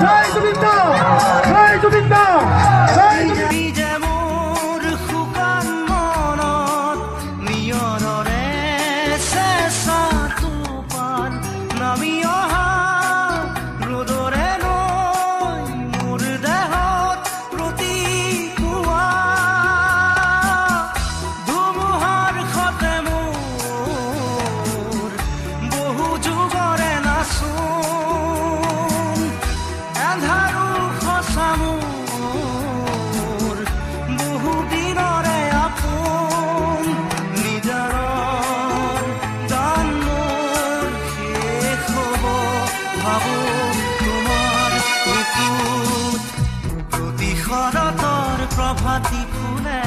জয় জুবিন দা, জয় জুবিন দা, জয় জুবিন দা। যে মোৰ শুকান মনত নিয়ৰৰে চেঁচা টোপাল নামি অহা ৰ'দৰে নৈ মোৰ দেহত প্ৰতিপুৱা ধুমুহাৰ সতে মোৰ বহু যুগৰে নাচোন এন্ধাৰো সঁচা মোৰ বহু দিনৰে আপোন নিজাৰৰ গান মোৰ শেষ হ'ব ভাবোঁ তোমাৰ বুকুত প্ৰতি শৰতৰ প্ৰভাতী ফুলে